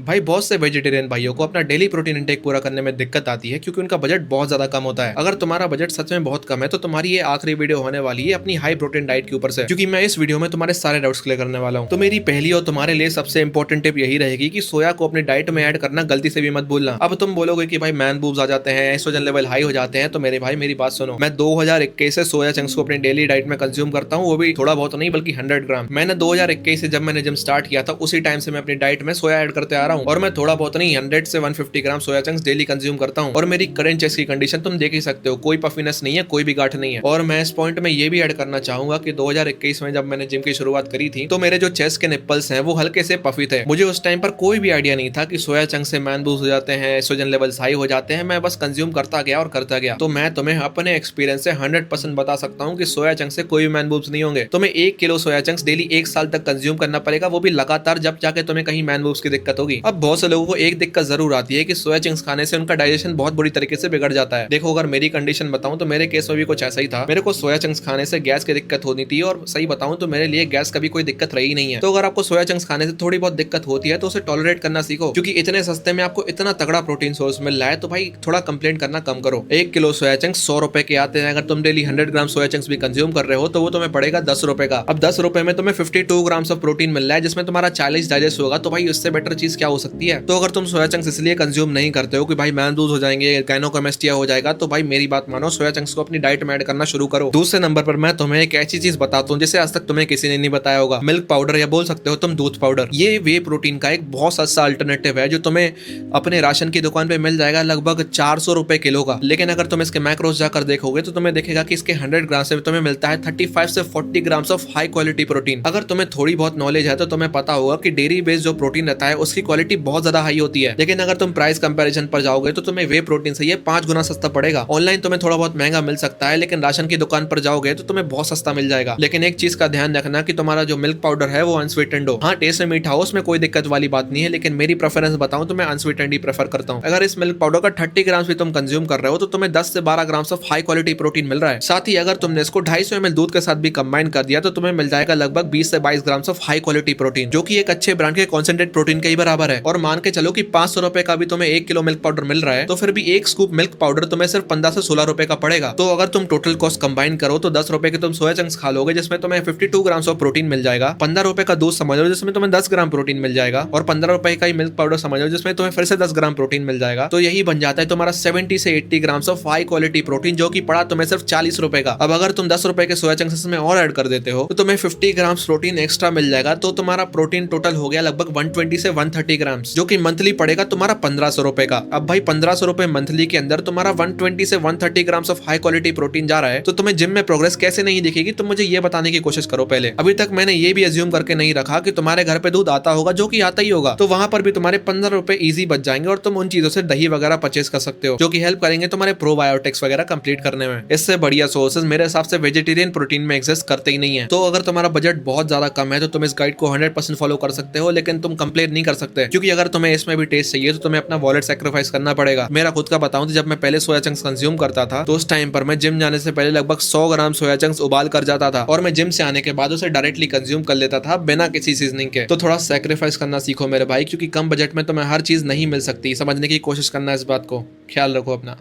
भाई बहुत से वेजिटेरियन भाइयों को अपना डेली प्रोटीन इंटेक पूरा करने में दिक्कत आती है क्योंकि उनका बजट बहुत ज्यादा कम होता है। अगर तुम्हारा बजट सच में बहुत कम है तो तुम्हारी ये आखिरी वीडियो होने वाली है अपनी हाई प्रोटीन डाइट के ऊपर से, क्योंकि मैं इस वीडियो में तुम्हारे सारे डाउट्स क्लियर करने वाला हूँ। तो मेरी पहली और तुम्हारे लिए सबसे इंपॉर्टेंट टिप यही रहेगी कि सोया को अपनी डाइट में ऐड करना गलती से भी मत भूलना। अब तुम बोलोगे कि भाई मैन बूब्स आ जाते हैं, एस्ट्रोजन लेवल हाई हो जाते हैं, तो मेरे भाई मेरी बात सुनो। मैं 2021 से सोया चंक्स को अपनी डेली डाइट में कंज्यूम करता हूँ, वो भी थोड़ा बहुत नहीं बल्कि 100 ग्राम। मैंने 2021 से जब मैंने जिम स्टार्ट किया था उसी टाइम से मैं अपनी डाइट में सोया ऐड करते आ रहा हूँ, और मैं थोड़ा बहुत नहीं 100 से 150 ग्राम सोया चंक्स डेली कंज्यूम करता हूँ। और मेरी करंट चेस्ट की कंडीशन तुम देख ही सकते हो, कोई पफिनेस नहीं है, कोई भी गांठ नहीं है। और मैं इस पॉइंट में ये भी ऐड करना चाहूंगा कि 2021 में जब मैंने जिम की शुरुआत करी थी तो मेरे जो चेस्ट के निप्पल्स हैं वो हल्के से पफी थे। मुझे उस टाइम पर कोई भी आइडिया नहीं था कि सोया चंक से मैन बूस्ट हो जाते हैं, एस्ट्रोजन लेवल्स हाई हो जाते हैं। मैं बस कंज्यूम करता गया और करता गया। तो मैं तुम्हें अपने एक्सपीरियंस से 100% बता सकता हूँ कि सोया चंक से कोई भी मैन बूब्स नहीं होंगे। तुम्हें 1 किलो सोया चंक्स डेली 1 साल तक कंज्यूम करना पड़ेगा, वो भी लगातार, जब जाके तुम्हें कहीं मैन बूब्स की दिक्कत होगी। अब बहुत से लोगों को एक दिक्कत जरूर आती है कि सोया चंक्स खाने से उनका डाइजेशन बहुत बुरी तरीके से बिगड़ जाता है। देखो, अगर मेरी कंडीशन बताऊं तो मेरे केस में भी कुछ ऐसा ही था। मेरे को सोया चंक्स खाने से गैस की दिक्कत होनी थी, और सही बताऊं तो मेरे लिए गैस कभी कोई दिक्कत रही नहीं है। तो अगर आपको सोया चंक्स खाने से थोड़ी बहुत दिक्कत होती है तो उसे टॉलरेट करना सीखो, क्योंकि इतने सस्ते में आपको इतना तगड़ा प्रोटीन सोर्स मिल रहा है। तो भाई थोड़ा कंप्लेंट करना कम करो। 1 किलो सोया चंक्स 100 रुपए के आते हैं। अगर तुम डेली 100 ग्राम सोया चंक्स भी कंज्यूम कर रहे हो तो वो तुम्हें पड़ेगा 10 रुपए का। अब 10 रुपए में तुम्हें 52 ग्राम्स ऑफ प्रोटीन मिल रहा है, जिसमें तुम्हारा 40 डाइजेस्ट होगा। तो भाई उससे बेटर चीज क्या हो सकती है। तो अगर तुम सोया चंक्स इसलिए कंज्यूम नहीं करते हो कि भाई मैन लूज हो जाएंगे, गायनोकोमेस्टिया हो जाएगा, तो भाई मेरी बात मानो, सोया चंक्स को अपनी डाइट में ऐड करना शुरू करो। दूसरे नंबर पर मैं तुम्हें एक ऐसी चीज बताता हूँ जिसे आज तक तुम्हें किसी ने नहीं बताया होगा। मिल्क पाउडर, या बोल सकते हो तुम दूध पाउडर। ये वे प्रोटीन का एक बहुत सस्ता अल्टरनेटिव है जो तुम्हें अपने राशन की दुकान पे मिल जाएगा लगभग 400 रुपए किलो का। लेकिन अगर तुम इसके मैक्रोस जाकर देखोगे तो तुम्हें दिखेगा कि इसके 100 ग्राम से तुम्हें मिलता है 35 से 40 grams of high quality protein. अगर तुम्हें थोड़ी बहुत नॉलेज है तो तुम्हें पता होगा कि डेयरी बेस्ड जो प्रोटीन रहता है उसकी क्वालिटी बहुत ज्यादा हाई होती है। लेकिन अगर तुम प्राइस कंपैरिजन पर जाओगे तो तुम्हें वे प्रोटीन से ये 5 गुना सस्ता पड़ेगा। ऑनलाइन तुम्हें थोड़ा बहुत महंगा मिल सकता है, लेकिन राशन की दुकान पर जाओगे तो तुम्हें बहुत सस्ता मिल जाएगा। लेकिन एक चीज का ध्यान रखना कि तुम्हारा जो मिल्क पाउडर है वो अनस्वीटेंड हो। हाँ, टेस्ट में मीठा हो, उसमें कोई दिक्कत वाली बात नहीं है, लेकिन मेरी प्रेफरेंस बताऊं तो मैं अनस्वीटेंड ही प्रेफर करता हूं। अगर इस मिल्क पाउडर का 30 ग्राम भी तुम कंज्यूम कर रहे हो तो तुम्हें 10 से 12 gram of high quality protein मिल रहा है। साथ ही अगर तुमने इसको 250 ml दूध के साथ भी कंबाइन कर दिया तो तुम्हें मिल जाएगा लगभग 20 से 22 ग्राम ऑफ हाई क्वालिटी प्रोटीन, जो कि एक अच्छे ब्रांड के कॉन्सेंट्रेट प्रोटीन के ही बराबर है। और मान के चलो कि 500 रुपए का भी तुम्हें 1 किलो मिल्क पाउडर मिल रहा है, तो फिर भी एक स्कूप मिल्क पाउडर तुम्हें सिर्फ 15 से 16 रुपए का पड़ेगा। तो अगर तुम टोटल कॉस्ट कंबाइन करो तो 10 रुपए के तुम सोया चंक्स खा लोगे जिसमें तुम्हें 52 ग्राम ऑफ प्रोटीन मिल जाएगा। 15 रुपए का दूध समझ लो जिसमें तुम्हें 10 ग्राम प्रोटीन मिल जाएगा, और 15 रुपए का ही मिल्क पाउडर समझ लो जिसमें तुम्हें फिर से 10 ग्राम प्रोटीन मिल जाएगा। तो यही बन जाता है तुम्हारा 70 से 80 ग्राम ऑफ हाई क्वालिटी प्रोटीन, जो कि पड़ा तुम्हें सिर्फ 40 रुपए का। अब अगर तुम 10 रुपए के सोया चंक्स में और ऐड कर देते हो तो तुम्हें 50 ग्राम प्रोटीन एक्स्ट्रा मिल जाएगा। तो तुम्हारा प्रोटीन टोटल हो गया लगभग 120 से 130 ग्राम, जो कि मंथली पड़ेगा तुम्हारा 1500 रुपए का। अब भाई 1500 रुपए मंथली के अंदर तुम्हारा 120 से 130 ग्राम ऑफ हाई क्वालिटी प्रोटीन जा रहा है, तो तुम्हें जिम में प्रोग्रेस कैसे नहीं दिखेगी, तुम मुझे ये बताने की कोशिश करो पहले। अभी तक मैंने ये भी अज्यूम करके नहीं रखा कि तुम्हारे घर पे दूध आता होगा, जो कि आता ही होगा, तो वहां पर भी तुम्हारे 15 रुपए इजी बच जाएंगे और तुम उन चीजों से दही वगैरह परचेस कर सकते हो, जो कि हेल्प करेंगे तुम्हारे प्रोबायोटिक्स वगैरह कंप्लीट करने में। इससे बढ़िया सोर्सेज मेरे हिसाब से वेजिटेरियन प्रोटीन में एग्जिस्ट करते ही नहीं है। तो अगर तुम्हारा बजट बहुत ज्यादा कम है तो तुम इस गाइड को 100% फॉलो कर सकते हो, लेकिन तुम कंप्लेन नहीं कर सकते, क्योंकि अगर तुम्हें इसमें भी टेस्ट चाहिए तो तुम्हें अपना वॉलेट सेक्रीफाइस करना पड़ेगा। मेरा खुद का बताऊं तो जब मैं पहले सोया चंक्स कंज्यूम करता था तो उस टाइम पर मैं जिम जाने से पहले लगभग 100 ग्राम सोया चंक्स उबाल कर जाता था, और मैं जिम से आने के बाद उसे डायरेक्टली कंज्यूम कर लेता था बिना किसी सीजनिंग के। तो थोड़ा सेक्रीफाइस करना सीखो मेरे भाई, क्योंकि कम बजट में तुम्हें हर चीज नहीं मिल सकती। समझने की कोशिश करना इस बात को, ख्याल रखो अपना।